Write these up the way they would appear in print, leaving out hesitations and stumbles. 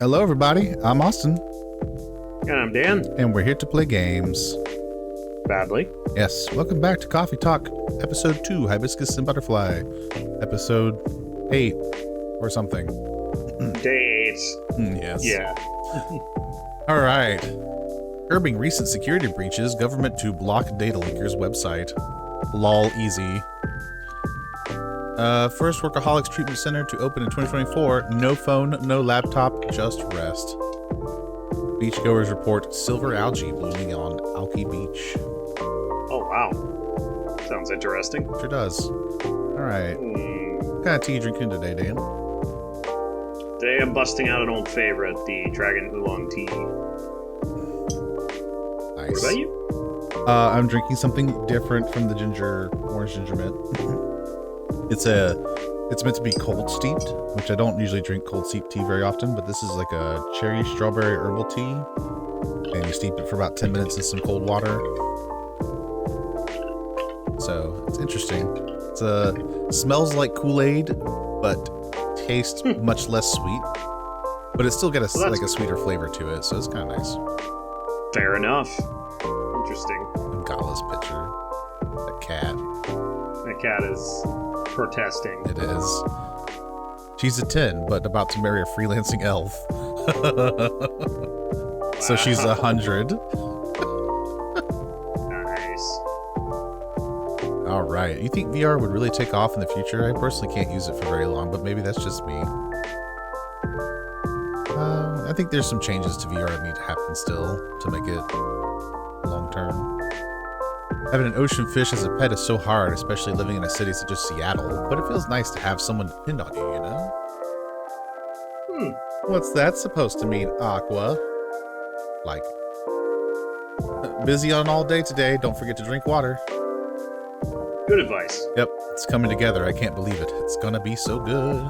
Hello, everybody. I'm Austin, And I'm Dan. and we're here to play games. Badly. Yes, welcome back to Coffee Talk, Episode 2, Hibiscus and Butterfly, Episode 8, or something. Dates. Yes. Yeah. All right. Curbing recent security breaches, government to block data leakers website. Lol easy. First Workaholics Treatment Center to open in 2024. No phone, no laptop, just rest. Beachgoers report silver algae blooming on Alki Beach. Oh, wow. Sounds interesting. Sure does. All right. What kind of tea you drinking today, Dan? Today I'm busting out an old favorite, the Dragon Oolong tea. Nice. What about you? I'm drinking something different from the orange ginger mint. It's meant to be cold steeped, which I don't usually drink cold steeped tea very often, but this is like a cherry strawberry herbal tea, and you steep it for about 10 minutes in some cold water. So it's interesting. Smells like Kool-Aid, but tastes much less sweet. But it's still got a sweeter flavor to it, so it's kind of nice. Fair enough. Interesting. Gala's picture. The cat. That cat is protesting. It is. She's a 10, but about to marry a freelancing elf. So she's 100. Nice. All right. You think VR would really take off in the future? I personally can't use it for very long, but maybe that's just me. I think there's some changes to VR that need to happen still to make it long-term. Having an ocean fish as a pet is so hard, especially living in a city such as Seattle, but it feels nice to have someone depend on you, you know? What's that supposed to mean, Aqua? Like, busy on all day today, don't forget to drink water. Good advice. Yep, it's coming together, I can't believe it. It's gonna be so good.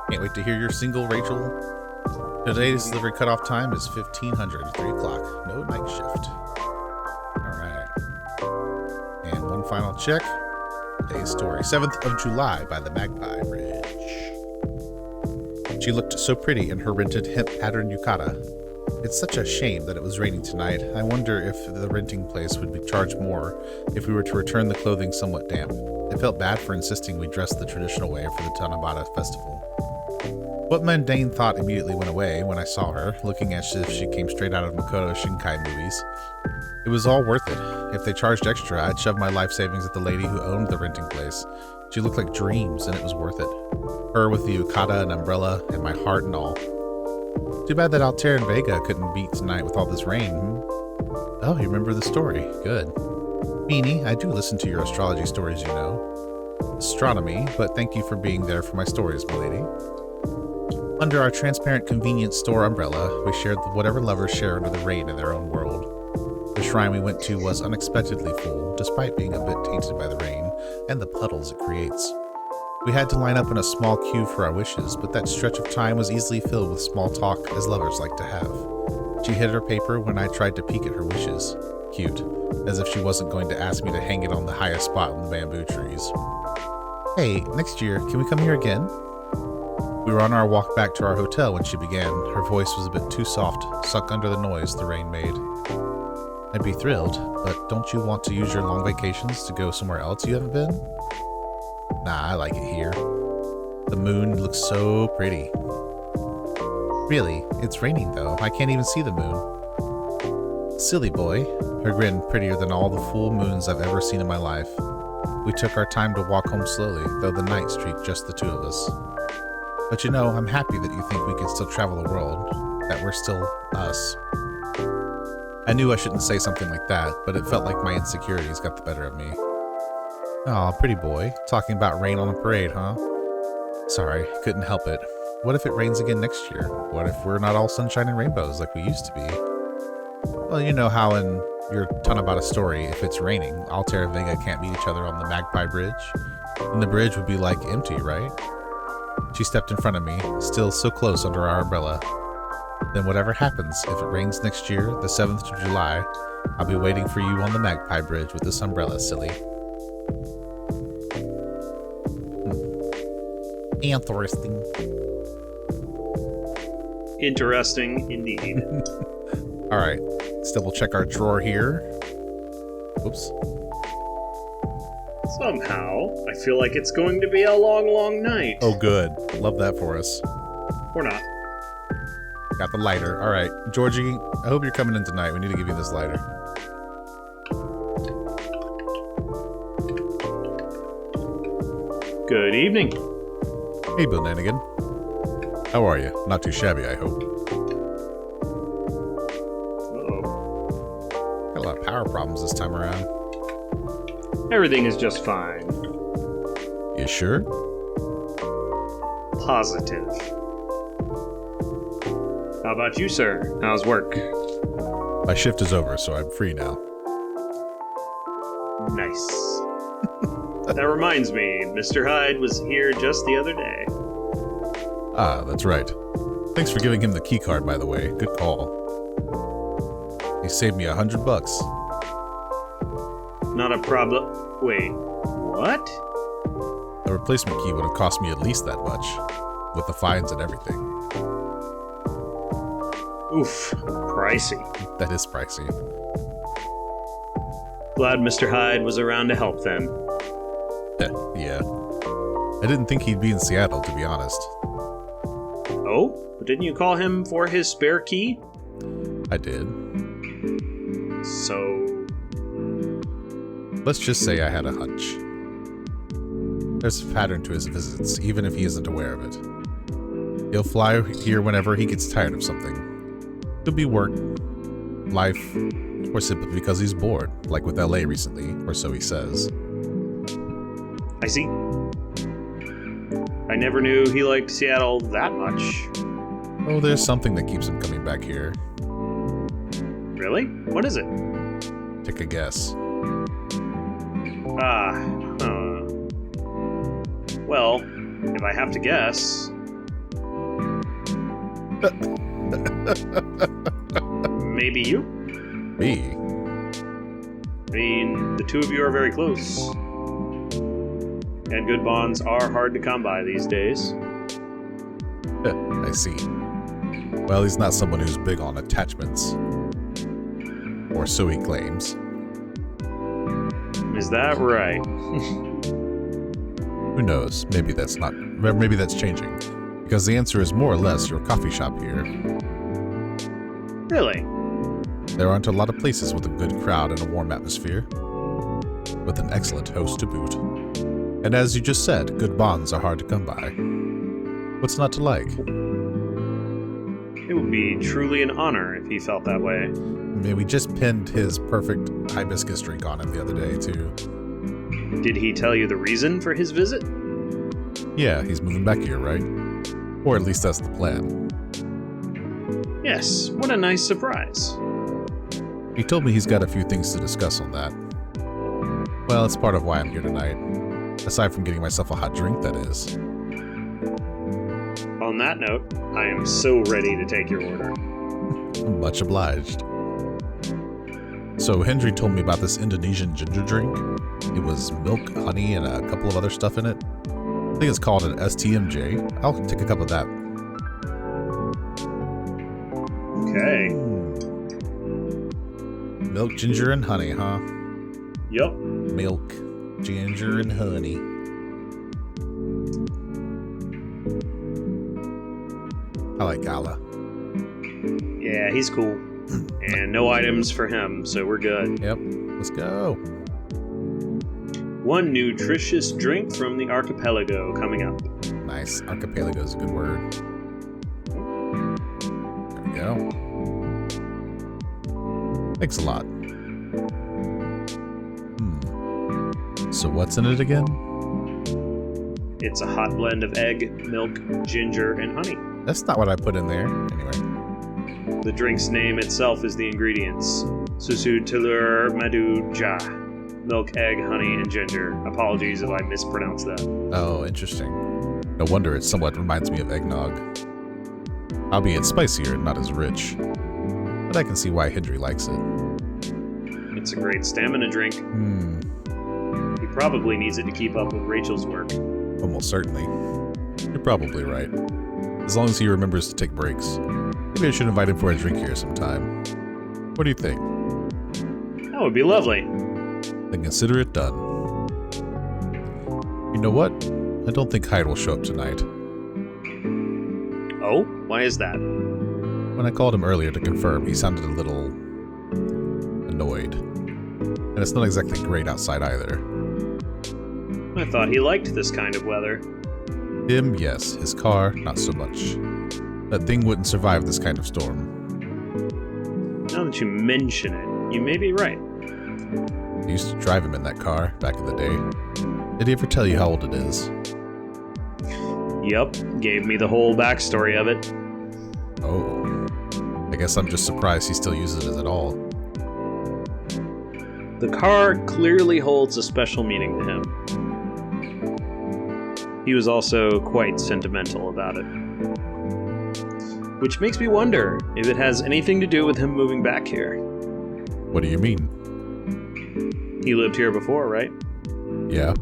Can't wait to hear your single, Rachel. Today's delivery cutoff time is 1500, 3 o'clock, no night shift. And one final check. Today's story, 7th of July by the Magpie Bridge. She looked so pretty in her rented hemp pattern yukata. It's such a shame that it was raining tonight. I wonder if the renting place would be charged more if we were to return the clothing somewhat damp. I felt bad for insisting we dress the traditional way for the Tanabata festival. What mundane thought immediately went away when I saw her, looking as if she came straight out of Makoto Shinkai movies. It was all worth it. If they charged extra, I'd shove my life savings at the lady who owned the renting place. She looked like dreams, and it was worth it. Her with the yukata and umbrella, and my heart and all. Too bad that Altair and Vega couldn't beat tonight with all this rain. Oh, you remember the story. Good. Meanie, I do listen to your astrology stories, you know. Astronomy, but thank you for being there for my stories, milady. Under our transparent convenience store umbrella, we shared whatever lovers share under the rain in their own world. The shrine we went to was unexpectedly full, despite being a bit tainted by the rain and the puddles it creates. We had to line up in a small queue for our wishes, but that stretch of time was easily filled with small talk as lovers like to have. She hid her paper when I tried to peek at her wishes. Cute, as if she wasn't going to ask me to hang it on the highest spot in the bamboo trees. Hey, next year, can we come here again? We were on our walk back to our hotel when she began. Her voice was a bit too soft, sunk under the noise the rain made. I'd be thrilled, but don't you want to use your long vacations to go somewhere else you haven't been? Nah, I like it here. The moon looks so pretty. Really, it's raining though. I can't even see the moon. Silly boy. Her grin prettier than all the full moons I've ever seen in my life. We took our time to walk home slowly, though the night streaked just the two of us. But you know, I'm happy that you think we can still travel the world, that we're still us. I knew I shouldn't say something like that, but it felt like my insecurities got the better of me. Aw, pretty boy. Talking about rain on a parade, huh? Sorry, couldn't help it. What if it rains again next year? What if we're not all sunshine and rainbows like we used to be? Well, you know how in your Tanabata story, if it's raining, Altair and Vega can't meet each other on the Magpie Bridge? And the bridge would be like empty, right? She stepped in front of me, still so close under our umbrella. Then whatever happens, if it rains next year, the 7th of July, I'll be waiting for you on the Magpie Bridge with this umbrella, silly. Interesting. Interesting indeed. All right, let's double check our drawer here. Oops. Somehow, I feel like it's going to be a long, long night. Oh, good. Love that for us. Or not. Got the lighter. All right, Georgie, I hope you're coming in tonight. We need to give you this lighter. Good evening. Hey, Bill Nanigan. How are you? Not too shabby, I hope. Uh-oh. Got a lot of power problems this time around. Everything is just fine. You sure? Positive. How about you, sir? How's work? My shift is over, so I'm free now. Nice. That reminds me, Mr. Hyde was here just the other day. Ah, that's right. Thanks for giving him the key card, by the way. Good call. He saved me $100. Not a problem. Wait, what? A replacement key would have cost me at least that much, with the fines and everything. Oof, pricey. That is pricey. Glad Mr. Hyde was around to help then. Yeah. I didn't think he'd be in Seattle, to be honest. Oh? But didn't you call him for his spare key? I did. So... Let's just say I had a hunch. There's a pattern to his visits, even if he isn't aware of it. He'll fly here whenever he gets tired of something. Could be work, life, or simply because he's bored, like with LA recently, or so he says. I see. I never knew he liked Seattle that much. Oh, there's something that keeps him coming back here. Really? What is it? Take a guess. Well, if I have to guess... Maybe you? Me? I mean, the two of you are very close. And good bonds are hard to come by these days. I see. Well, he's not someone who's big on attachments. Or so he claims. Is that right? Who knows? Maybe that's changing. Because the answer is more or less your coffee shop here. Really? There aren't a lot of places with a good crowd and a warm atmosphere. With an excellent host to boot. And as you just said, good bonds are hard to come by. What's not to like? It would be truly an honor if he felt that way. I mean, we just pinned his perfect hibiscus drink on him the other day, too. Did he tell you the reason for his visit? Yeah, he's moving back here, right? Or at least that's the plan. Yes, what a nice surprise. He told me he's got a few things to discuss on that. Well, it's part of why I'm here tonight. Aside from getting myself a hot drink, that is. On that note, I am so ready to take your order. Much obliged. So Hendry told me about this Indonesian ginger drink. It was milk, honey, and a couple of other stuff in it. I think it's called an STMJ. I'll take a cup of that. Okay. Milk, ginger, and honey, huh? Yup. Milk, ginger, and honey. I like Gala. Yeah, he's cool. And no items for him, so we're good. Yep, let's go. One nutritious drink from the archipelago coming up. Nice. Archipelago is a good word. There we go. Thanks a lot. So what's in it again? It's a hot blend of egg, milk, ginger, and honey. That's not what I put in there. Anyway. The drink's name itself is the ingredients. Susu telur madu ja. Milk, egg, honey, and ginger. Apologies if I mispronounced that. Oh, interesting. No wonder it somewhat reminds me of eggnog. Albeit spicier and not as rich. But I can see why Hendry likes it. It's a great stamina drink. He probably needs it to keep up with Rachel's work. Almost certainly. You're probably right. As long as he remembers to take breaks. Maybe I should invite him for a drink here sometime. What do you think? That would be lovely. Then consider it done. You know what? I don't think Hyde will show up tonight. Oh? Why is that? When I called him earlier to confirm, he sounded a little annoyed. And it's not exactly great outside either. I thought he liked this kind of weather. Him, yes. His car, not so much. That thing wouldn't survive this kind of storm. Now that you mention it, you may be right. I used to drive him in that car back in the day. Did he ever tell you how old it is? Yup, gave me the whole backstory of it. Oh. I guess I'm just surprised he still uses it at all. The car clearly holds a special meaning to him. He was also quite sentimental about it. Which makes me wonder if it has anything to do with him moving back here. What do you mean? He lived here before, right? Yeah.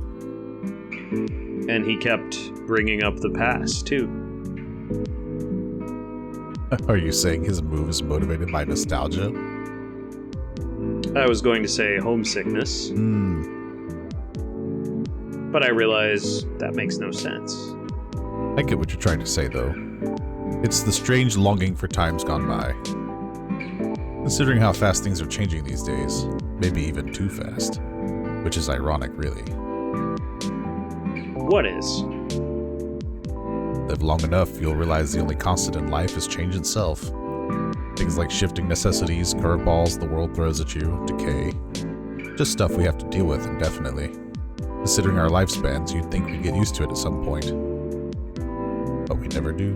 And he kept bringing up the past, too. Are you saying his move is motivated by nostalgia? I was going to say homesickness. But I realize that makes no sense. I get what you're trying to say, though. It's the strange longing for times gone by. Considering how fast things are changing these days, maybe even too fast. Which is ironic, really. What is? Live long enough, you'll realize the only constant in life is change itself. Things like shifting necessities, curveballs the world throws at you, decay. Just stuff we have to deal with indefinitely. Considering our lifespans, you'd think we'd get used to it at some point. But we never do.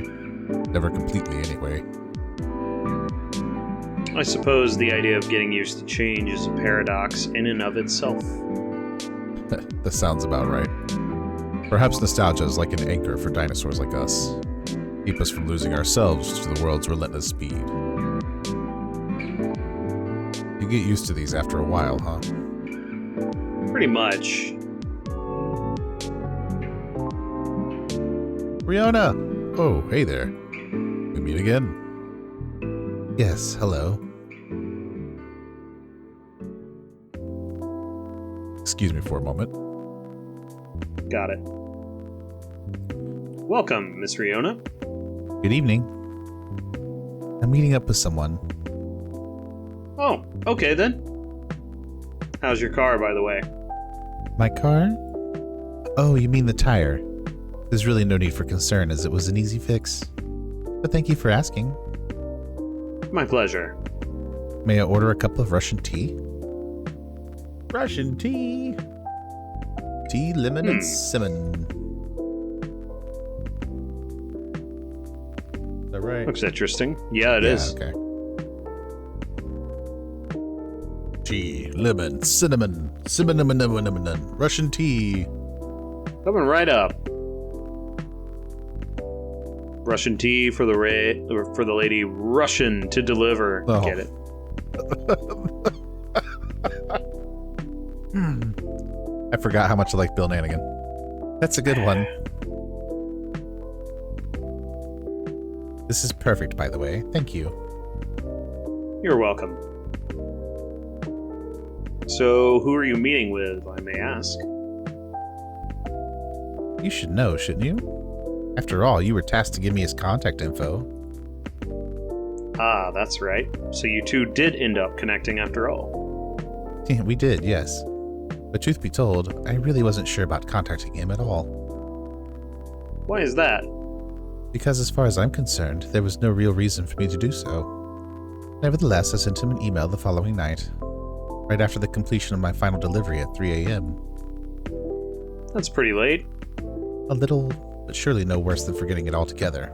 Never completely, anyway. I suppose the idea of getting used to change is a paradox in and of itself. That sounds about right. Perhaps nostalgia is like an anchor for dinosaurs like us. Keep us from losing ourselves to the world's relentless speed. You get used to these after a while, huh? Pretty much. Rihanna! Oh, hey there. We meet again? Yes, hello. Excuse me for a moment. Got it. Welcome, Miss Riona. Good evening. I'm meeting up with someone. Oh, okay then. How's your car, by the way? My car? Oh, you mean the tire. There's really no need for concern as it was an easy fix. But thank you for asking. My pleasure. May I order a cup of Russian tea? Russian tea? Tea, lemon, and cinnamon. Is that right? Looks interesting. Yeah, it is. Okay. Tea, lemon, cinnamon, Russian tea. Coming right up. Russian tea for the lady Russian to deliver. Oh. Get it? I forgot how much I like Bill Nanigan. That's a good one. This is perfect, by the way. Thank you. You're welcome. So, who are you meeting with, if I may ask? You should know, shouldn't you? After all, you were tasked to give me his contact info. Ah, that's right. So you two did end up connecting after all. Yeah, we did, yes. But truth be told, I really wasn't sure about contacting him at all. Why is that? Because as far as I'm concerned, there was no real reason for me to do so. Nevertheless, I sent him an email the following night, right after the completion of my final delivery at 3 a.m. That's pretty late. A little, but surely no worse than forgetting it altogether.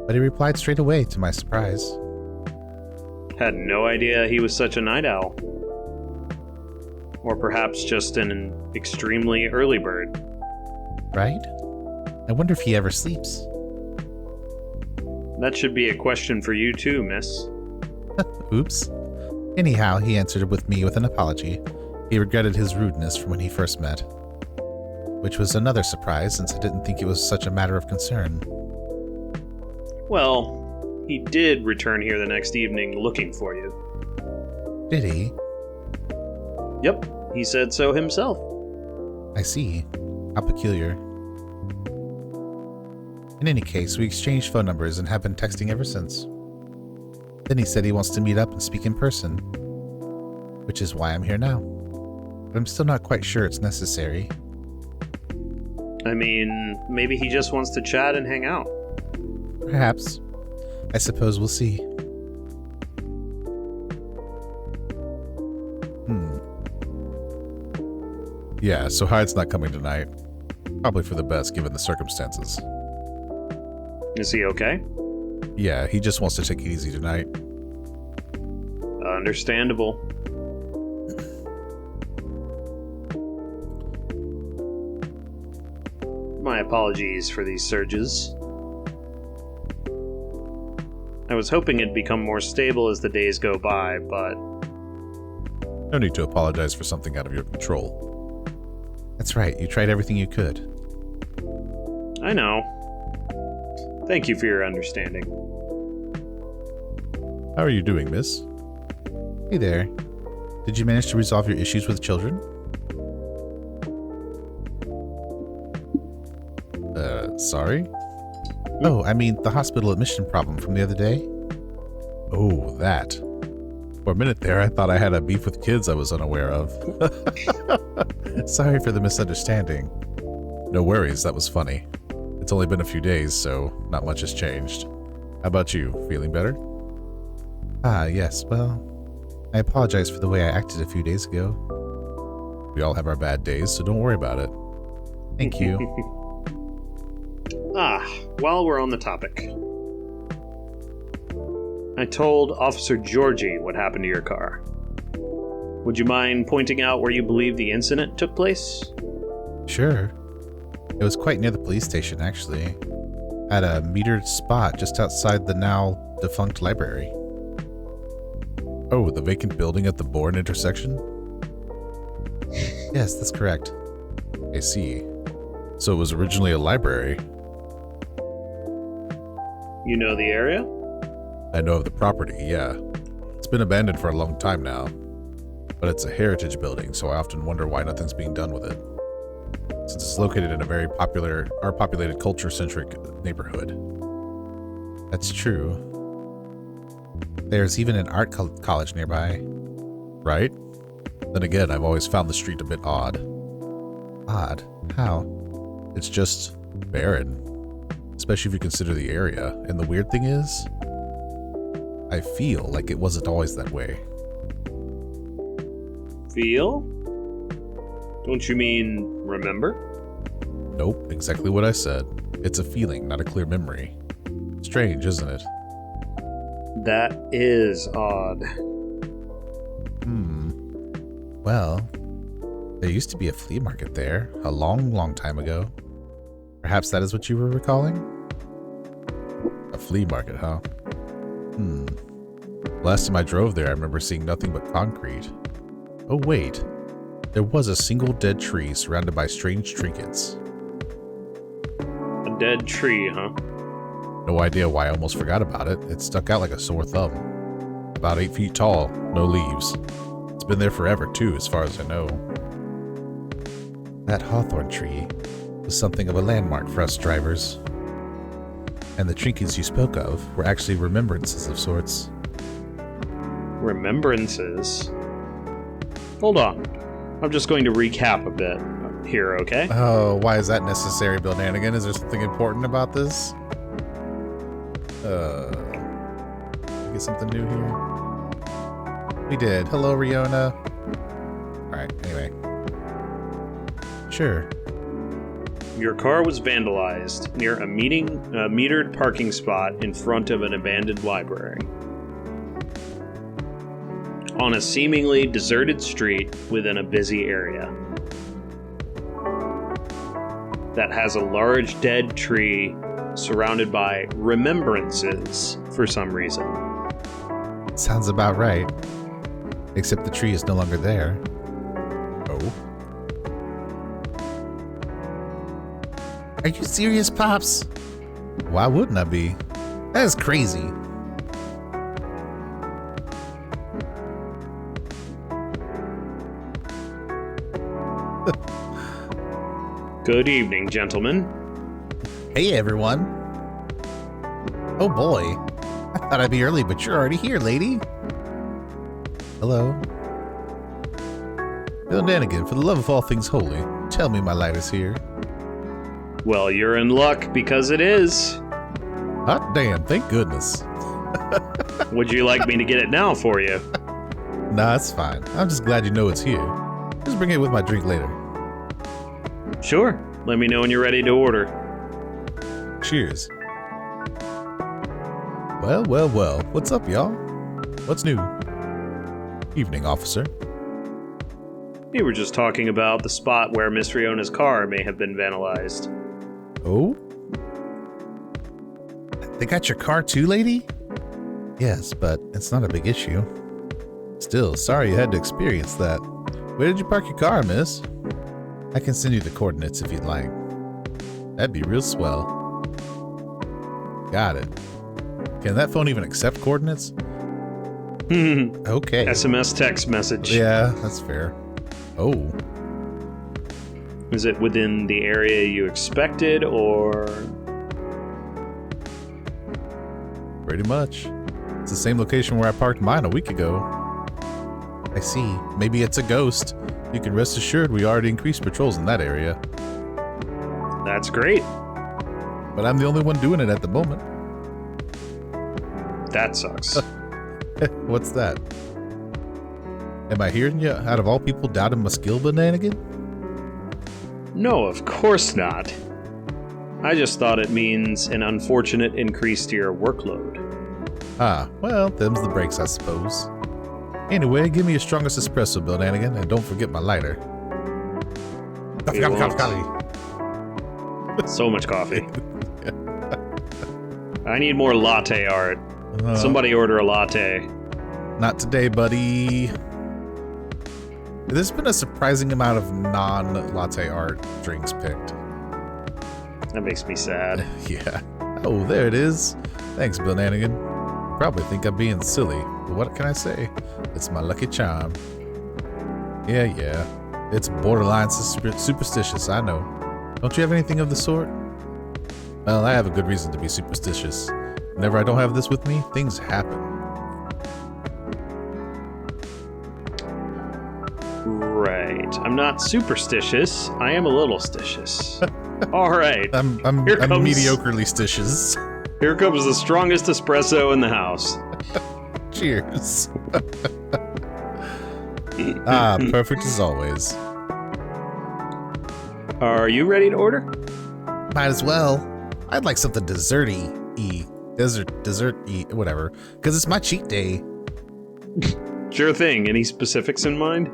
But he replied straight away, to my surprise. Had no idea he was such a night owl. Or perhaps just an extremely early bird. Right? I wonder if he ever sleeps. That should be a question for you too, miss. Oops. Anyhow, he answered with me with an apology. He regretted his rudeness from when he first met. Which was another surprise, since I didn't think it was such a matter of concern. Well, he did return here the next evening looking for you. Did he? Yep, he said so himself. I see. How peculiar. In any case, we exchanged phone numbers and have been texting ever since. Then he said he wants to meet up and speak in person, which is why I'm here now. But I'm still not quite sure it's necessary. I mean, maybe he just wants to chat and hang out. Perhaps. I suppose we'll see. Yeah, so Hyde's not coming tonight. Probably for the best, given the circumstances. Is he okay? Yeah, he just wants to take it easy tonight. Understandable. My apologies for these surges. I was hoping it'd become more stable as the days go by, but... No need to apologize for something out of your control. That's right, you tried everything you could. I know. Thank you for your understanding. How are you doing, miss? Hey there. Did you manage to resolve your issues with children? Sorry? Oh, I mean the hospital admission problem from the other day? Oh, that. For a minute there, I thought I had a beef with kids I was unaware of. Sorry for the misunderstanding. No worries, that was funny. It's only been a few days, so not much has changed. How about you? Feeling better? Ah, yes, well, I apologize for the way I acted a few days ago. We all have our bad days, so don't worry about it. Thank you. While we're on the topic. I told Officer Georgie what happened to your car. Would you mind pointing out where you believe the incident took place? Sure. It was quite near the police station, actually. At a metered spot just outside the now defunct library. Oh, the vacant building at the Bourne intersection? Yes, that's correct. I see. So it was originally a library. You know the area? I know of the property, yeah. It's been abandoned for a long time now. But it's a heritage building, so I often wonder why nothing's being done with it. Since it's located in a very populated culture-centric neighborhood. That's true. There's even an art college nearby. Right? Then again, I've always found the street a bit odd. Odd? How? It's just barren. Especially if you consider the area. And the weird thing is, I feel like it wasn't always that way. Feel? Don't you mean remember? Nope, exactly what I said. It's a feeling, not a clear memory. Strange, isn't it? That is odd. Well, there used to be a flea market there a long, long time ago. Perhaps that is what you were recalling? A flea market, huh? Last time I drove there, I remember seeing nothing but concrete. Oh wait, there was a single dead tree surrounded by strange trinkets. A dead tree, huh? No idea why I almost forgot about it. It stuck out like a sore thumb. About 8 feet tall, no leaves. It's been there forever too, as far as I know. That hawthorn tree was something of a landmark for us drivers. And the trinkets you spoke of were actually remembrances of sorts. Remembrances? Hold on. I'm just going to recap a bit here, okay? Oh, why is that necessary, Bill Nanigan? Is there something important about this? Get something new here? We did. Hello, Riona. Alright, anyway. Sure. Your car was vandalized near a metered parking spot in front of an abandoned library. On a seemingly deserted street within a busy area. That has a large dead tree surrounded by remembrances for some reason. Sounds about right. Except the tree is no longer there. Oh? Are you serious, Pops? Why wouldn't I be? That is crazy. Good evening, gentlemen. Hey, everyone. Oh, boy. I thought I'd be early, but you're already here, lady. Hello. Chillnanigans, for the love of all things holy, tell me my light is here. Well, you're in luck because it is. Hot damn, thank goodness. Would you like me to get it now for you? Nah, it's fine. I'm just glad you know it's here. Just bring it with my drink later. Sure. Let me know when you're ready to order. Cheers. Well, well, well. What's up, y'all? What's new? Evening, officer. We were just talking about the spot where Miss Riona's car may have been vandalized. Oh? They got your car too, lady? Yes, but it's not a big issue. Still, sorry you had to experience that. Where did you park your car, miss? I can send you the coordinates if you'd like. That'd be real swell. Got it. Can that phone even accept coordinates? Okay. SMS text message. Yeah, that's fair. Oh. Is it within the area you expected, or...? Pretty much. It's the same location where I parked mine a week ago. I see. Maybe it's a ghost. You can rest assured we already increased patrols in that area. That's great. But I'm the only one doing it at the moment. That sucks. What's that? Am I hearing you, out of all people, doubting my skill, Chillnanigan? No, of course not. I just thought it means an unfortunate increase to your workload. Ah, well, them's the breaks, I suppose. Anyway, give me your strongest espresso, Chillnanigan, and don't forget my lighter. Coffee, coffee, coffee, coffee. So much coffee. I need more latte art. Somebody order a latte. Not today, buddy. There's been a surprising amount of non-latte art drinks picked. That makes me sad. Yeah. Oh, there it is. Thanks, Chillnanigan. You probably think I'm being silly, but what can I say? It's my lucky charm. Yeah. It's borderline superstitious, I know. Don't you have anything of the sort? Well, I have a good reason to be superstitious. Whenever I don't have this with me, things happen. Right. I'm not superstitious. I am a little stitious. All right. I'm mediocrely stitious. Here comes the strongest espresso in the house. Cheers. Perfect as always. Are you ready to order? Might as well. I'd like something dessert-y, whatever, because it's my cheat day. Sure thing. Any specifics in mind?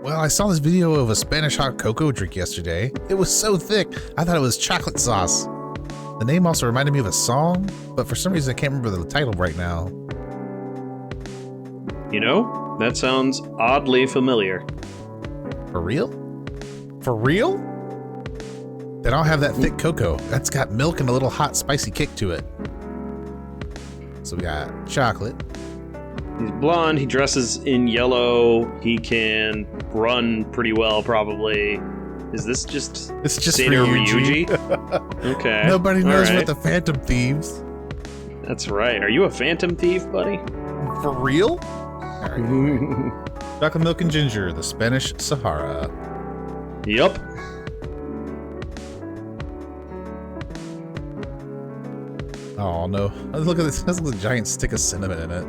Well, I saw this video of a Spanish hot cocoa drink yesterday. It was so thick, I thought it was chocolate sauce. The name also reminded me of a song, but for some reason I can't remember the title right now. You know, that sounds oddly familiar. For real? For real? Then I'll have that thick cocoa. That's got milk and a little hot, spicy kick to it. So we got chocolate. He's blonde, he dresses in yellow, he can run pretty well, probably. Is this just It's just Seder for Ryuji. Okay. Nobody knows All what the Phantom Thieves. That's right. Are you a phantom thief, buddy? For real? Alright. Chocolate milk and ginger, the Spanish Sahara. Yup. Oh no. Look at this. There's a giant stick of cinnamon in it.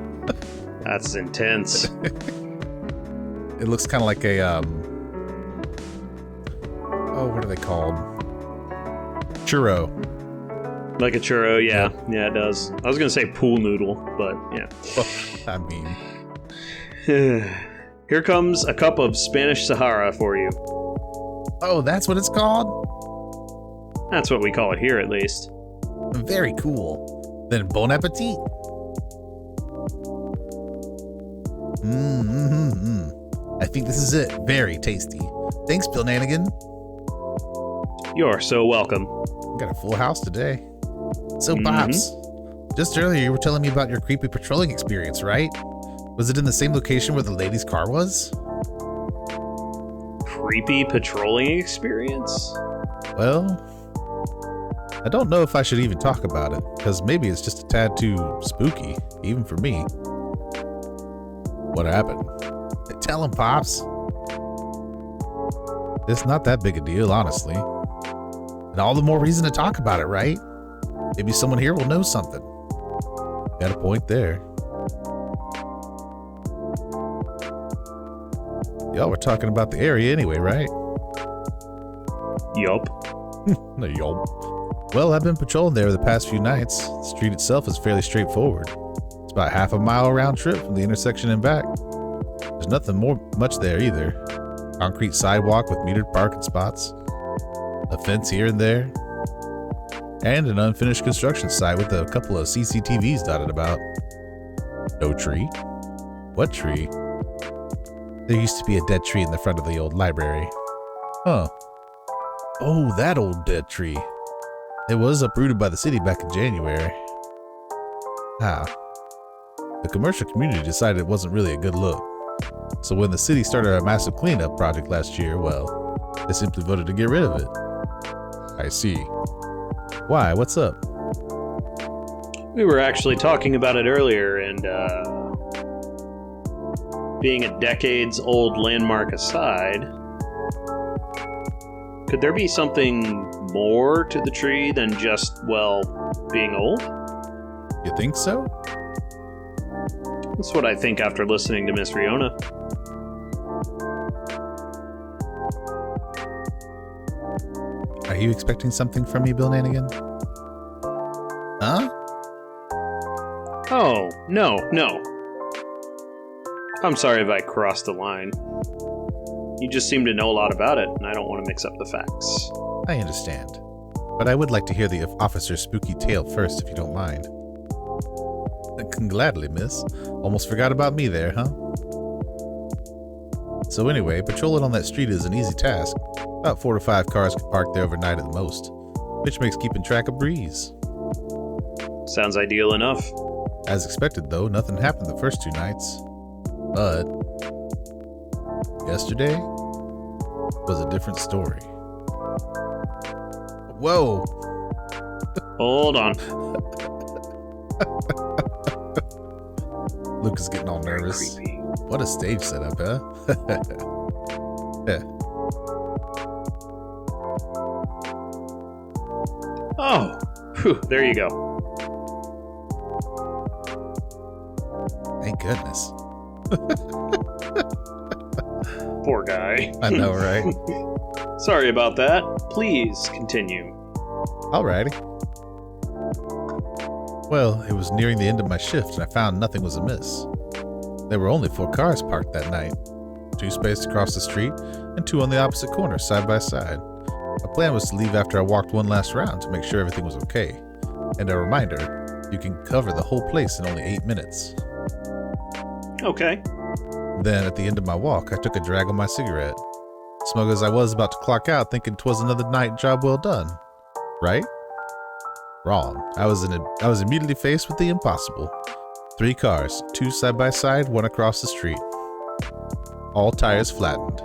That's intense. It looks kind of like a, oh, what are they called? Churro. Like a churro, yeah. Yeah, it does. I was going to say pool noodle, but yeah. Well, I mean. Here comes a cup of Spanish Sahara for you. Oh, that's what it's called? That's what we call it here, at least. Very cool. Then bon appetit. I think this is it. Very tasty. Thanks, Chillnanigan. You're so welcome. We got a full house today. So, Pops, just earlier you were telling me about your creepy patrolling experience, right? Was it in the same location where the lady's car was? Creepy patrolling experience? Well, I don't know if I should even talk about it, because maybe it's just a tad too spooky, even for me. What happened? Tell him, Pops. It's not that big a deal, honestly. And all the more reason to talk about it, right? Maybe someone here will know something. Got a point there. Y'all were talking about the area anyway, right? Yup. No, yup. Well, I've been patrolling there the past few nights. The street itself is fairly straightforward. It's about half a mile round trip from the intersection and back. There's nothing much there either. Concrete sidewalk with metered parking spots, a fence here and there, and an unfinished construction site with a couple of CCTVs dotted about. No tree? What tree? There used to be a dead tree in the front of the old library. Huh. Oh, that old dead tree. It was uprooted by the city back in January. The commercial community decided it wasn't really a good look. So when the city started a massive cleanup project last year, well, they simply voted to get rid of it. I see. Why? What's up? We were actually talking about it earlier, and being a decades-old landmark aside, could there be something more to the tree than just, well, being old? You think so? That's what I think after listening to Miss Riona. Are you expecting something from me, Bill Nanigan? Huh? Oh, no. I'm sorry if I crossed the line. You just seem to know a lot about it, and I don't want to mix up the facts. I understand. But I would like to hear the officer's spooky tale first, if you don't mind. Gladly, miss. Almost forgot about me there, huh? So anyway, patrolling on that street is an easy task. About 4 to 5 cars can park there overnight at the most, which makes keeping track a breeze. Sounds ideal enough. As expected, though, nothing happened the first 2 nights. But yesterday was a different story. Whoa! Hold on. Luke is getting all nervous. Creepy. What a stage setup, huh? Yeah. Oh, whew, there you go. Thank goodness. Poor guy. I know, right? Sorry about that. Please continue. Alrighty. Well, it was nearing the end of my shift and I found nothing was amiss. There were only 4 cars parked that night. 2 spaced across the street and 2 on the opposite corner, side by side. My plan was to leave after I walked one last round to make sure everything was okay. And a reminder, you can cover the whole place in only 8 minutes. Okay. Then, at the end of my walk, I took a drag on my cigarette. Smug as I was about to clock out, thinking 'twas another night job well done. Right? Wrong. I was immediately faced with the impossible. 3 cars, 2 side by side, 1 across the street. All tires flattened.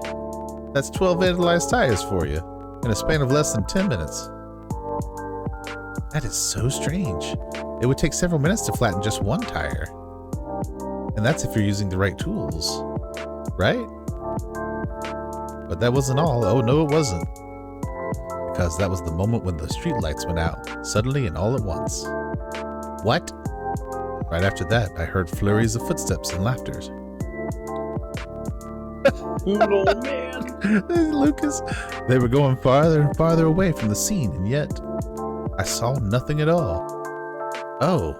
That's 12 vandalized tires for you, in a span of less than 10 minutes. That is so strange. It would take several minutes to flatten just 1 tire. And that's if you're using the right tools. Right? But that wasn't all. Oh no, it wasn't. Because that was the moment when the streetlights went out, suddenly and all at once. What? Right after that, I heard flurries of footsteps and laughter. Oh, man. Lucas, they were going farther and farther away from the scene, and yet I saw nothing at all. Oh.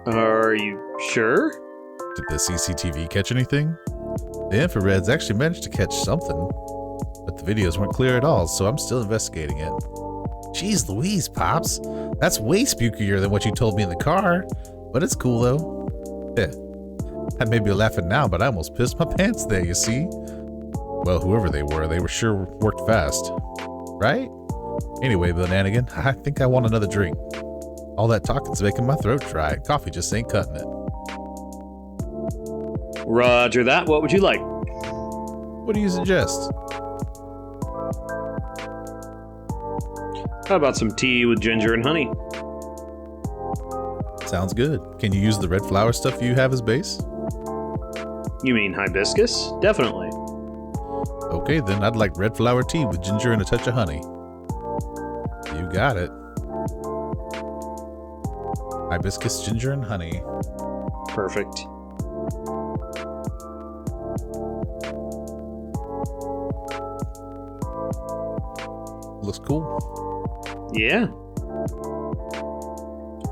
Are you sure? Did the CCTV catch anything? The infrareds actually managed to catch something, but the videos weren't clear at all, so I'm still investigating it. Jeez Louise, Pops. That's way spookier than what you told me in the car, but it's cool though. Yeah. I may be laughing now, but I almost pissed my pants there, you see? Well, whoever they were sure worked fast. Right? Anyway, Bananigan, I think I want another drink. All that talking's making my throat dry. Coffee just ain't cutting it. Roger that. What would you like? What do you suggest? How about some tea with ginger and honey? Sounds good. Can you use the red flower stuff you have as base? You mean hibiscus? Definitely. Okay, then I'd like red flower tea with ginger and a touch of honey. You got it. Hibiscus, ginger, and honey. Perfect. Looks cool. Yeah.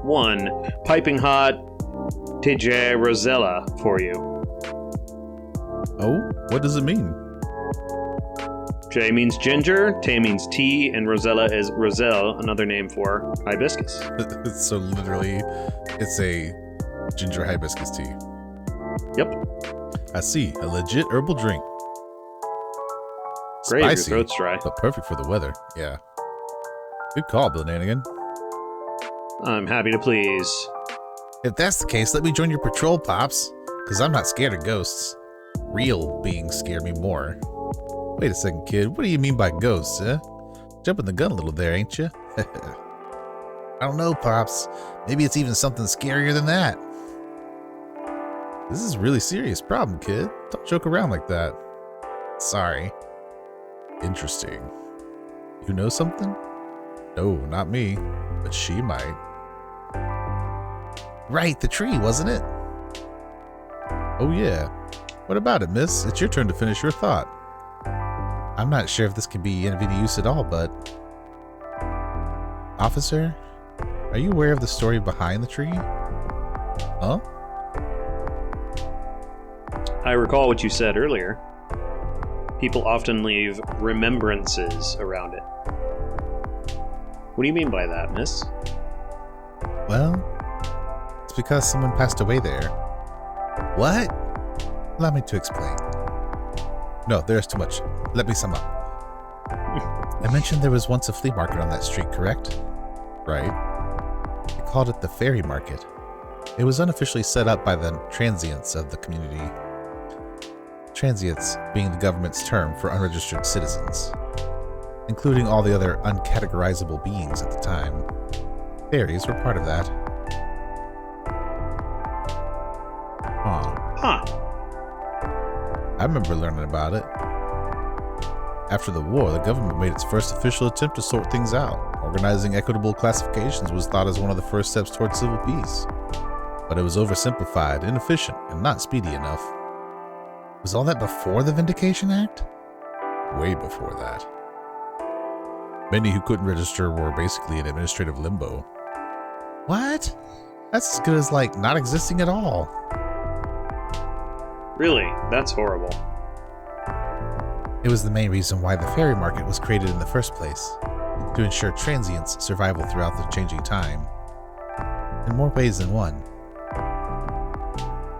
1 piping hot Teje Rosella for you. Oh, what does it mean? J means ginger, Te means tea, and Rosella is Roselle, another name for hibiscus. So literally, it's a ginger hibiscus tea. Yep. I see. A legit herbal drink. Great, if Spicy, your throat's dry. but perfect for the weather. Yeah. Good call, Bananigan. I'm happy to please. If that's the case, let me join your patrol, Pops. Because I'm not scared of ghosts. Real beings scare me more. Wait a second, kid. What do you mean by ghosts, huh? Jumping the gun a little there, ain't you? I don't know, Pops. Maybe it's even something scarier than that. This is a really serious problem, kid. Don't joke around like that. Sorry. Interesting. You know something? No, not me. But she might. Right, the tree, wasn't it? Oh yeah. What about it, miss? It's your turn to finish your thought. I'm not sure if this can be of any use at all, but... Officer? Are you aware of the story behind the tree? Huh? I recall what you said earlier. People often leave remembrances around it. What do you mean by that, miss? Well, it's because someone passed away there. What? Allow me to explain. No, there's too much. Let me sum up. I mentioned there was once a flea market on that street, correct? Right. They called it the Fairy Market. It was unofficially set up by the transients of the community. Transients being the government's term for unregistered citizens, including all the other uncategorizable beings at the time. Fairies were part of that. Huh. I remember learning about it. After the war, the government made its first official attempt to sort things out. Organizing equitable classifications was thought as one of the first steps towards civil peace. But it was oversimplified, inefficient, and not speedy enough. Was all that before the Vindication Act? Way before that. Many who couldn't register were basically in administrative limbo. What? That's as good as, like, not existing at all. Really? That's horrible. It was the main reason why the fairy market was created in the first place, to ensure transients' survival throughout the changing time. In more ways than one.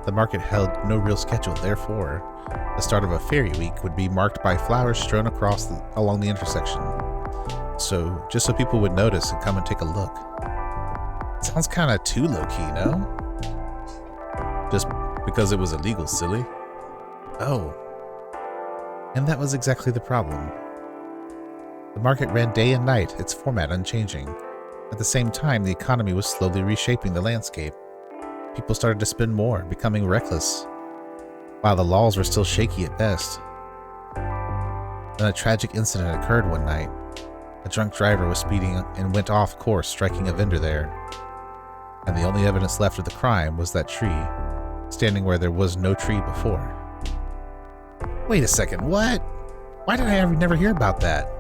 The market held no real schedule, therefore, the start of a fairy week would be marked by flowers strewn along the intersection. So, just so people would notice and come and take a look. Sounds kinda too low-key, no? Just because it was illegal, silly. Oh. And that was exactly the problem. The market ran day and night, its format unchanging. At the same time, the economy was slowly reshaping the landscape. People started to spend more, becoming reckless, while the laws were still shaky at best. Then a tragic incident occurred one night. A drunk driver was speeding and went off course, striking a vendor there. And the only evidence left of the crime was that tree, standing where there was no tree before. Wait a second, what? Why did I never hear about that?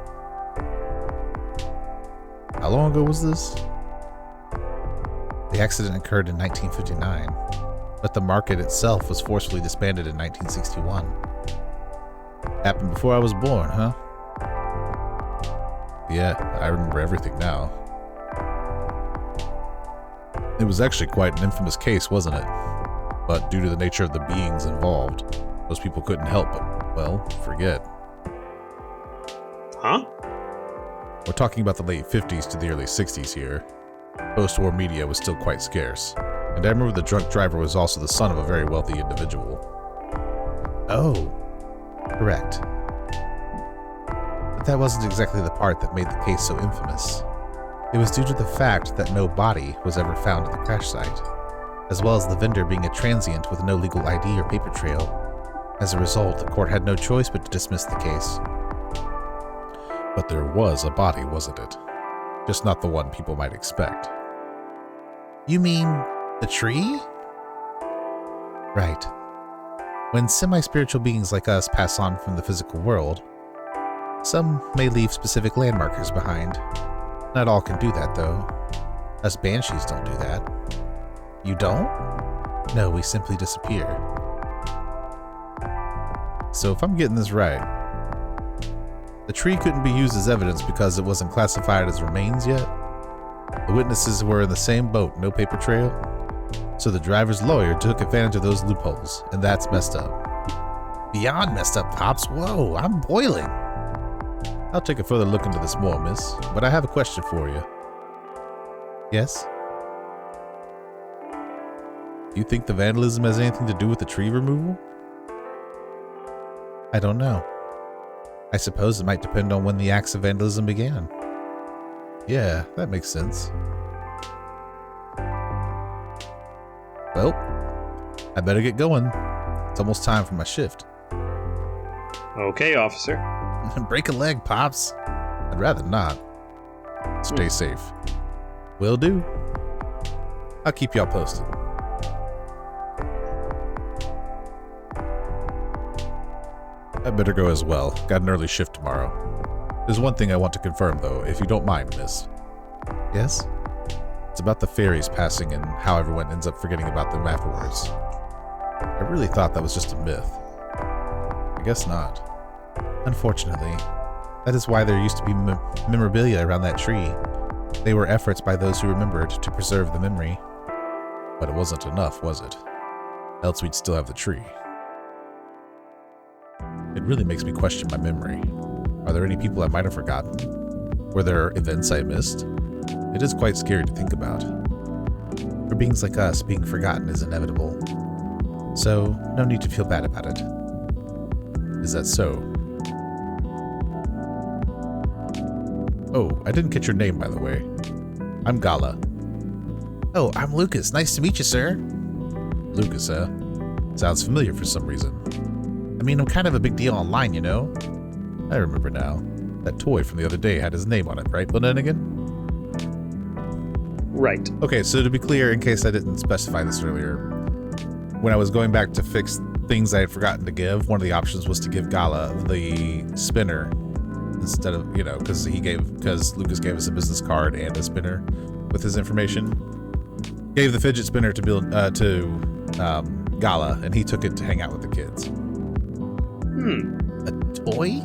How long ago was this? The accident occurred in 1959, but the market itself was forcefully disbanded in 1961. Happened before I was born, huh? Yeah, I remember everything now. It was actually quite an infamous case, wasn't it? But due to the nature of the beings involved, most people couldn't help but, well, forget. Huh? We're talking about the late 50s to the early 60s here. Post-war media was still quite scarce, and I remember the drunk driver was also the son of a very wealthy individual. Oh, correct. But that wasn't exactly the part that made the case so infamous. It was due to the fact that no body was ever found at the crash site, as well as the vendor being a transient with no legal ID or paper trail. As a result, the court had no choice but to dismiss the case. But there was a body, wasn't it? Just not the one people might expect. You mean the tree? Right. When semi-spiritual beings like us pass on from the physical world, some may leave specific landmarkers behind. Not all can do that, though. Us banshees don't do that. You don't? No, we simply disappear. So if I'm getting this right, the tree couldn't be used as evidence because it wasn't classified as remains yet? The witnesses were in the same boat, no paper trail? So the driver's lawyer took advantage of those loopholes, and that's messed up. Beyond messed up, Pops. Whoa, I'm boiling. I'll take a further look into this more, miss, but I have a question for you. Yes? Do you think the vandalism has anything to do with the tree removal? I don't know. I suppose it might depend on when the acts of vandalism began. Yeah, that makes sense. Well, I better get going. It's almost time for my shift. Okay, officer. Break a leg, Pops. I'd rather not. Stay safe. Will do. I'll keep y'all posted. I better go as well. Got an early shift tomorrow. There's one thing I want to confirm, though, if you don't mind, miss. Yes? It's about the fairies passing and how everyone ends up forgetting about them afterwards. I really thought that was just a myth. I guess not. Unfortunately, that is why there used to be memorabilia around that tree. They were efforts by those who remembered to preserve the memory. But it wasn't enough, was it? Else we'd still have the tree. It really makes me question my memory. Are there any people I might have forgotten? Were there events I missed? It is quite scary to think about. For beings like us, being forgotten is inevitable. So, no need to feel bad about it. Is that so? Oh, I didn't catch your name, by the way. I'm Gala. Oh, I'm Lucas. Nice to meet you, sir. Lucas, huh? Sounds familiar for some reason. I mean, I'm kind of a big deal online, you know? I remember now. That toy from the other day had his name on it, right, Chillnanigan? Right. Okay, so to be clear, in case I didn't specify this earlier, when I was going back to fix things I had forgotten to give, one of the options was to give Gala the spinner instead of, you know, because Lucas gave us a business card and a spinner with his information. Gave the fidget spinner to Gala, and he took it to hang out with the kids. A toy?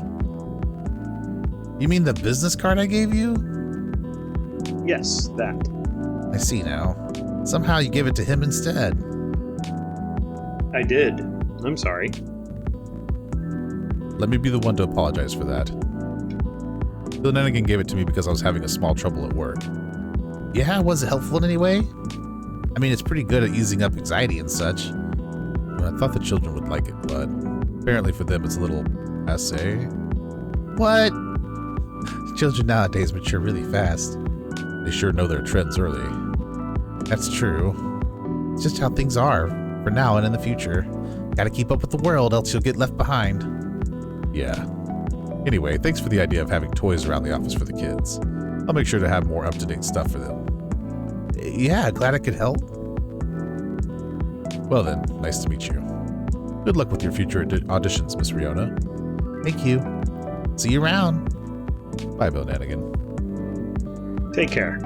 You mean the business card I gave you? Yes, that. I see now. Somehow you gave it to him instead. I did. I'm sorry. Let me be the one to apologize for that. Chillnanigan gave it to me because I was having a small trouble at work. Yeah, was it helpful in any way? I mean, it's pretty good at easing up anxiety and such. I thought the children would like it, but apparently for them it's a little passé. What? Children nowadays mature really fast. They sure know their trends early. That's true. It's just how things are, for now and in the future. Gotta keep up with the world, else you'll get left behind. Yeah. Anyway, thanks for the idea of having toys around the office for the kids. I'll make sure to have more up-to-date stuff for them. Yeah, glad I could help. Well then, nice to meet you. Good luck with your future auditions, Miss Riona. Thank you. See you around. Bye, Chillnanigan. Take care.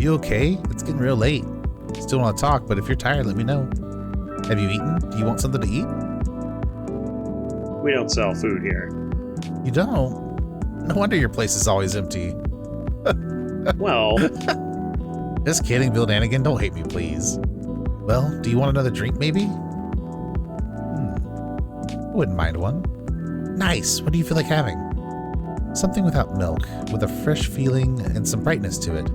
You okay? It's getting real late. Still want to talk, but if you're tired, let me know. Have you eaten? Do you want something to eat? We don't sell food here. You don't? No wonder your place is always empty. Well, Just kidding, Chillnanigan. Don't hate me, please. Well, do you want another drink, maybe? I wouldn't mind one. Nice. What do you feel like having? Something without milk, with a fresh feeling and some brightness to it.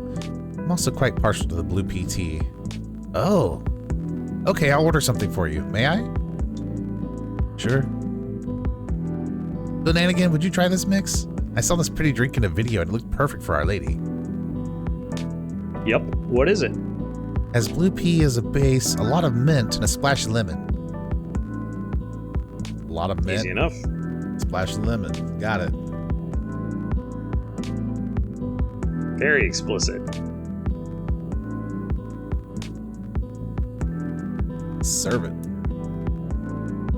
I'm also quite partial to the blue pea tea. Oh. Okay, I'll order something for you. May I? Sure. Chillnanigan, would you try this mix? I saw this pretty drink in a video and it looked perfect for Our Lady. Yep. What is it? Has blue pea as a base, a lot of mint, and a splash of lemon. A lot of mint. Easy enough. Splash of lemon. Got it. Very explicit. Serve it.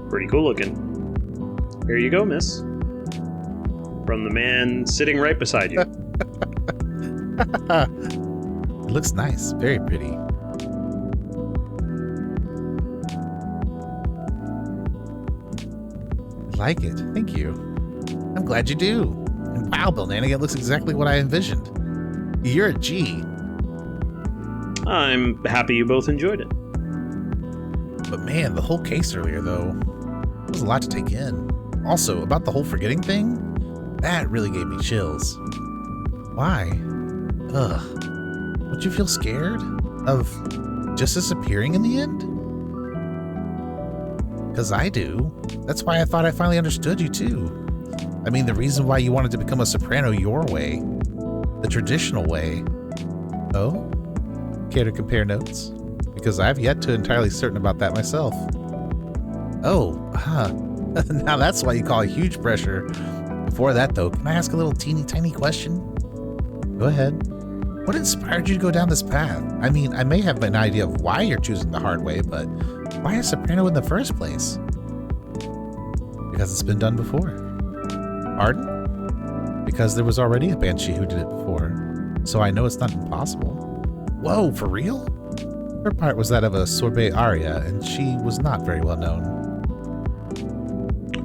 Pretty cool looking. Here you go, miss. From the man sitting right beside you. It looks nice. Very pretty. I like it. Thank you. I'm glad you do. And wow, Chillnanigan, it looks exactly what I envisioned. You're a G. I'm happy you both enjoyed it. But man, the whole case earlier, though, it was a lot to take in. Also, about the whole forgetting thing, that really gave me chills. Why? Ugh. Would you feel scared of just disappearing in the end? Because I do. That's why I thought I finally understood you, too. I mean, the reason why you wanted to become a soprano your way. The traditional way. Oh? Care to compare notes? Because I've yet to entirely certain about that myself. Oh, huh. Now that's why you call it huge pressure. Before that, though, can I ask a little teeny tiny question? Go ahead. What inspired you to go down this path? I mean, I may have an idea of why you're choosing the hard way, but why a soprano in the first place? Because it's been done before. Pardon? Because there was already a banshee who did it before, so I know it's not impossible. Whoa, for real? Her part was that of a sorbet aria, and she was not very well known.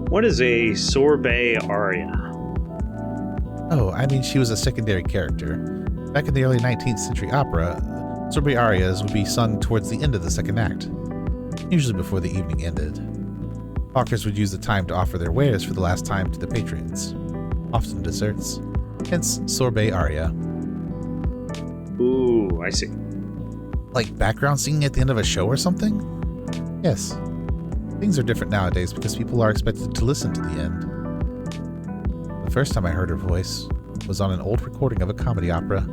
What is a sorbet aria? Oh, I mean, she was a secondary character. Back in the early 19th century opera, sorbet arias would be sung towards the end of the second act, usually before the evening ended. Hawkers would use the time to offer their wares for the last time to the patrons, often desserts, hence sorbet aria. Ooh, I see. Like background singing at the end of a show or something? Yes. Things are different nowadays because people are expected to listen to the end. The first time I heard her voice was on an old recording of a comedy opera.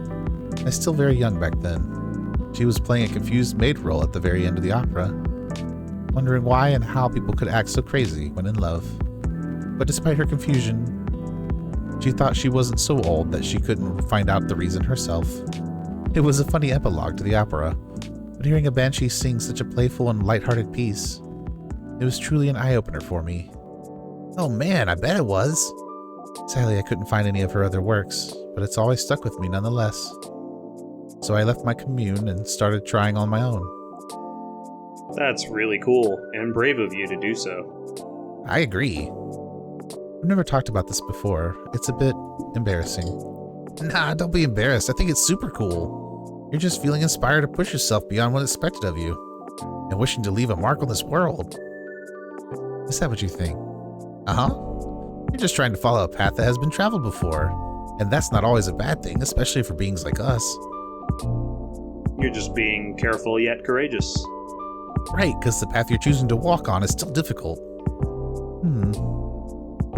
I was still very young back then. She was playing a confused maid role at the very end of the opera, wondering why and how people could act so crazy when in love. But despite her confusion, she thought she wasn't so old that she couldn't find out the reason herself. It was a funny epilogue to the opera, but hearing a banshee sing such a playful and lighthearted piece, it was truly an eye-opener for me. Oh man, I bet it was. Sadly, I couldn't find any of her other works, but it's always stuck with me nonetheless. So I left my commune and started trying on my own. That's really cool, and brave of you to do so. I agree. I've never talked about this before. It's a bit embarrassing. Nah, don't be embarrassed. I think it's super cool. You're just feeling inspired to push yourself beyond what's expected of you, and wishing to leave a mark on this world. Is that what you think? Uh-huh. You're just trying to follow a path that has been traveled before, and that's not always a bad thing, especially for beings like us. You're just being careful yet courageous. Right, because the path you're choosing to walk on is still difficult.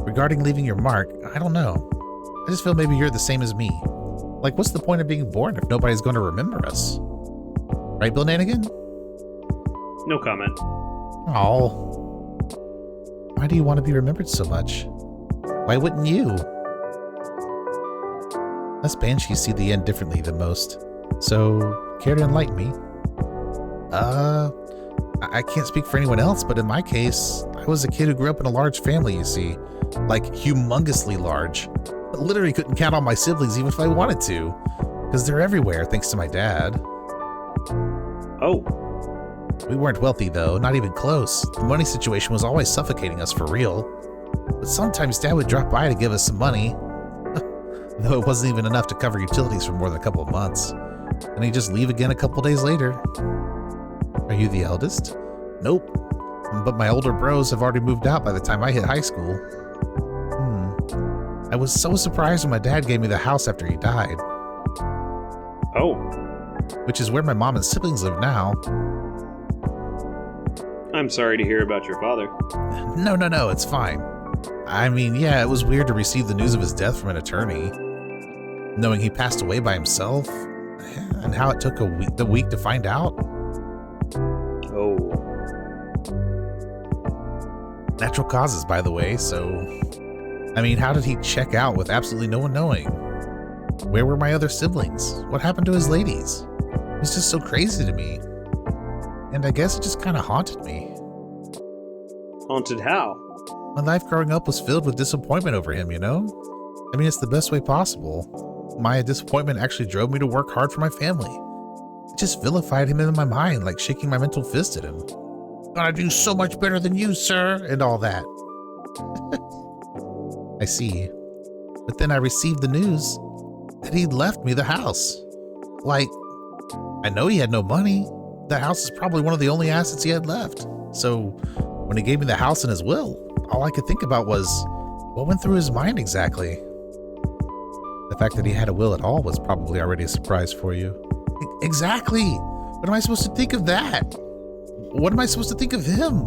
Regarding leaving your mark, I don't know. I just feel maybe you're the same as me. Like, what's the point of being born if nobody's going to remember us? Right, Chillnanigan? No comment. Oh. Why do you want to be remembered so much? Why wouldn't you? Us banshees see the end differently than most. So, care to enlighten me? I can't speak for anyone else, but in my case, I was a kid who grew up in a large family, you see. Like, humongously large. I literally couldn't count on my siblings even if I wanted to. Because they're everywhere, thanks to my dad. Oh. We weren't wealthy, though, not even close. The money situation was always suffocating us for real. But sometimes Dad would drop by to give us some money. Though it wasn't even enough to cover utilities for more than a couple of months. And he'd just leave again a couple days later. Are you the eldest? Nope. But my older bros have already moved out by the time I hit high school. I was so surprised when my dad gave me the house after he died. Oh. Which is where my mom and siblings live now. I'm sorry to hear about your father. No, it's fine. I mean, yeah, it was weird to receive the news of his death from an attorney. Knowing he passed away by himself, and how it took the week to find out. Oh. Natural causes, by the way, so... I mean, how did he check out with absolutely no one knowing? Where were my other siblings? What happened to his ladies? It was just so crazy to me. And I guess it just kind of haunted me. Haunted how? My life growing up was filled with disappointment over him, you know? I mean, it's the best way possible. My disappointment actually drove me to work hard for my family. It just vilified him in my mind, like shaking my mental fist at him. Gonna do so much better than you, sir, and all that. I see. But then I received the news that he'd left me the house. Like, I know he had no money. The house is probably one of the only assets he had left. So when he gave me the house in his will, all I could think about was, what went through his mind exactly? The fact that he had a will at all was probably already a surprise for you. Exactly! What am I supposed to think of that? What am I supposed to think of him?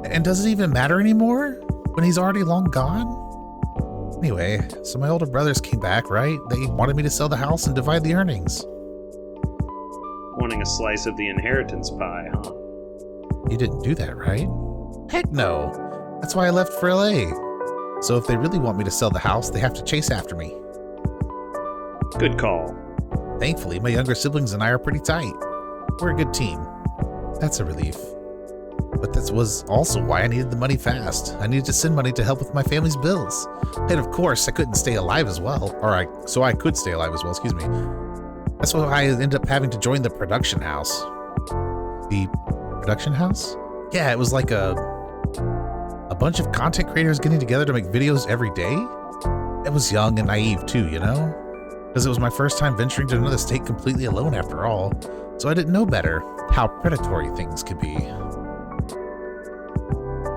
And does it even matter anymore when he's already long gone? Anyway, so my older brothers came back, right? They wanted me to sell the house and divide the earnings. Wanting a slice of the inheritance pie, huh? You didn't do that, right? Heck no! That's why I left for LA. So if they really want me to sell the house, they have to chase after me. Good call. Thankfully, my younger siblings and I are pretty tight. We're a good team. That's a relief. But that was also why I needed the money fast. I needed to send money to help with my family's bills. And of course, I couldn't stay alive as well. So I could stay alive as well, excuse me. That's why I ended up having to join the production house. The production house? Yeah, it was like a bunch of content creators getting together to make videos every day. It was young and naive too, you know? Because it was my first time venturing to another state completely alone after all. So I didn't know better how predatory things could be.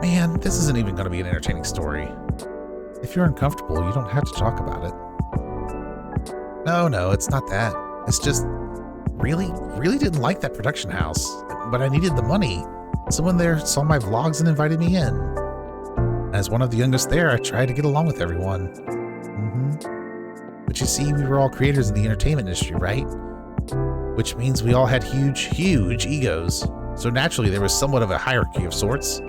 Man, this isn't even going to be an entertaining story. If you're uncomfortable, you don't have to talk about it. No, it's not that. It's just, really didn't like that production house, but I needed the money. Someone there saw my vlogs and invited me in. As one of the youngest there, I tried to get along with everyone. But you see, we were all creators in the entertainment industry, right? Which means we all had huge egos. So naturally, there was somewhat of a hierarchy of sorts.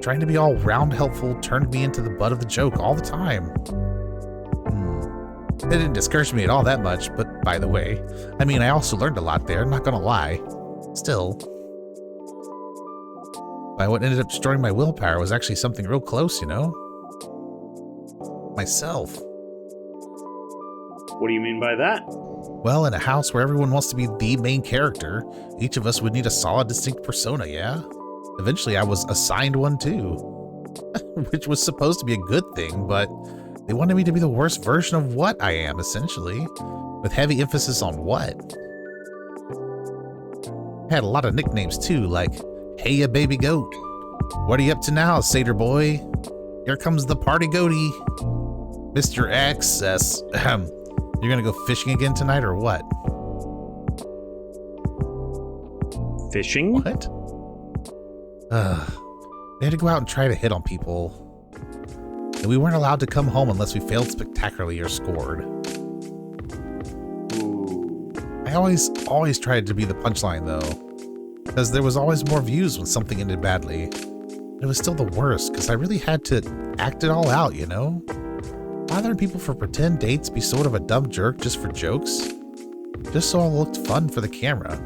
Trying to be all round helpful turned me into the butt of the joke all the time. It didn't discourage me at all that much, but by the way, I mean, I also learned a lot there, not gonna lie. Still. By what ended up destroying my willpower was actually something real close, you know? Myself. What do you mean by that? Well, in a house where everyone wants to be the main character, each of us would need a solid, distinct persona, yeah? Eventually, I was assigned one too. Which was supposed to be a good thing, but they wanted me to be the worst version of what I am, essentially. With heavy emphasis on what. I had a lot of nicknames too, like, Hey ya baby goat. What are you up to now, satyr boy? Here comes the party goatee. Mr. Access. You're gonna go fishing again tonight or what? Fishing? What? We had to go out and try to hit on people. And we weren't allowed to come home unless we failed spectacularly or scored. Ooh. I always tried to be the punchline though. Because there was always more views when something ended badly. It was still the worst because I really had to act it all out, you know? Bothering people for pretend dates, be sort of a dumb jerk just for jokes. Just so it looked fun for the camera.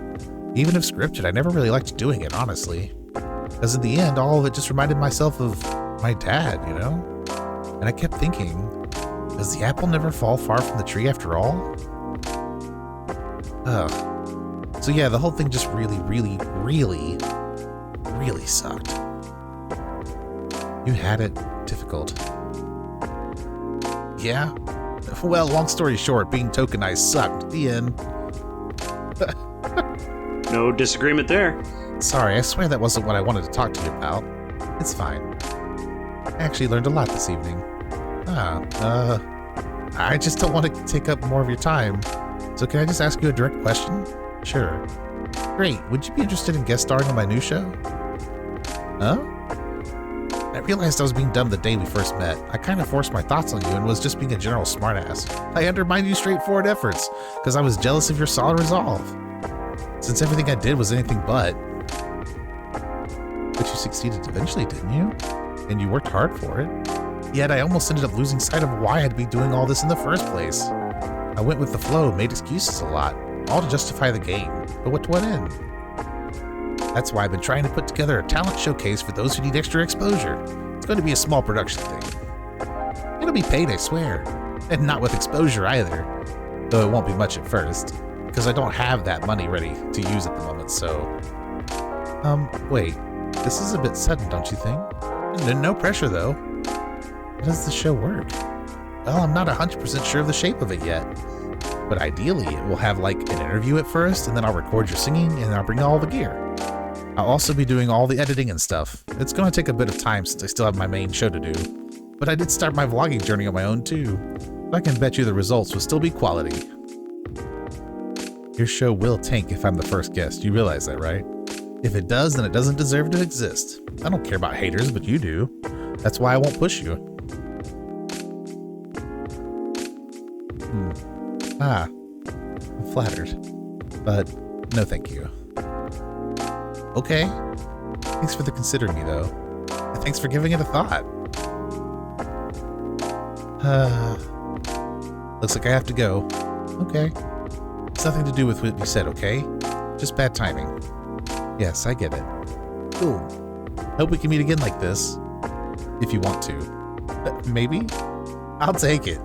Even if scripted, I never really liked doing it, honestly. Because in the end, all of it just reminded myself of my dad, you know? And I kept thinking, does the apple never fall far from the tree after all? So yeah, the whole thing just really sucked. You had it difficult. Yeah? Well, long story short, being tokenized sucked. The end. No disagreement there. Sorry, I swear that wasn't what I wanted to talk to you about. It's fine. I actually learned a lot this evening. I just don't want to take up more of your time. So can I just ask you a direct question? Sure. Great. Would you be interested in guest starring on my new show? Huh? I realized I was being dumb the day we first met. I kind of forced my thoughts on you and was just being a general smartass. I undermined your straightforward efforts because I was jealous of your solid resolve. Since everything I did was anything but. But you succeeded eventually, didn't you? And you worked hard for it. Yet I almost ended up losing sight of why I'd be doing all this in the first place. I went with the flow, made excuses a lot, all to justify the game. But what to what end? That's why I've been trying to put together a talent showcase for those who need extra exposure. It's going to be a small production thing. It'll be paid, I swear. And not with exposure either. Though it won't be much at first, because I don't have that money ready to use at the moment, so... wait. This is a bit sudden, don't you think? No pressure, though. How does the show work? Well, I'm not 100% sure of the shape of it yet. But ideally, it will have like an interview at first, and then I'll record your singing, and I'll bring all the gear. I'll also be doing all the editing and stuff. It's going to take a bit of time since I still have my main show to do. But I did start my vlogging journey on my own too. But I can bet you the results will still be quality. Your show will tank if I'm the first guest. You realize that, right? If it does, then it doesn't deserve to exist. I don't care about haters, but you do. That's why I won't push you. I'm flattered. But no thank you. Okay. Thanks for considering me, though. Thanks for giving it a thought. Looks like I have to go. Okay. It's nothing to do with what you said, okay? Just bad timing. Yes, I get it. Cool. Hope we can meet again like this. If you want to. Maybe? I'll take it.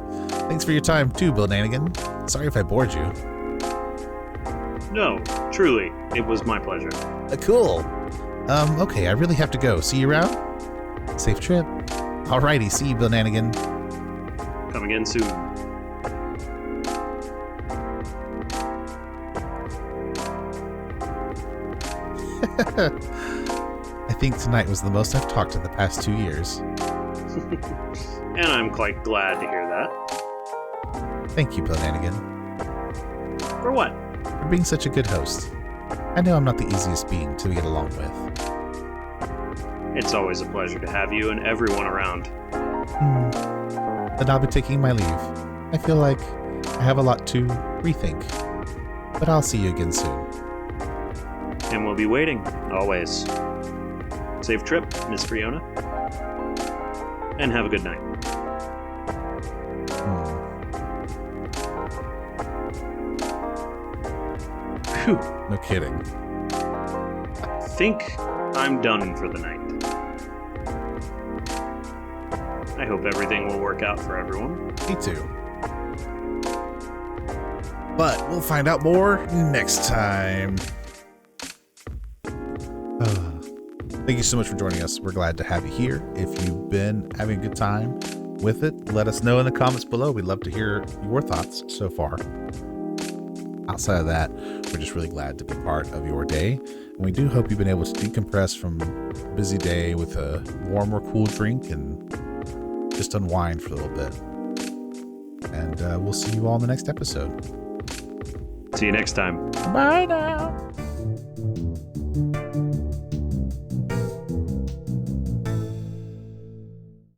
Thanks for your time, too, Chillnanigan. Sorry if I bored you. No, truly, it was my pleasure. Cool. Okay, I really have to go. See you around? Safe trip. Alrighty, see you, Chillnanigan. Come again soon. I think tonight was the most I've talked in the past 2 years. And I'm quite glad to hear that. Thank you, Chillnanigan. For what? For being such a good host. I know I'm not the easiest being to get along with. It's always a pleasure to have you and everyone around. Then I'll be taking my leave. I feel like I have a lot to rethink. But I'll see you again soon. And we'll be waiting, always. Safe trip, Miss Fiona. And have a good night. Phew. No kidding. I think I'm done for the night. I hope everything will work out for everyone. Me too. But we'll find out more next time. Thank you so much for joining us. We're glad to have you here. If you've been having a good time with it, let us know in the comments below. We'd love to hear your thoughts so far. Outside of that, we're just really glad to be part of your day. And we do hope you've been able to decompress from a busy day with a warm or cool drink and just unwind for a little bit. And we'll see you all in the next episode. See you next time. Bye now.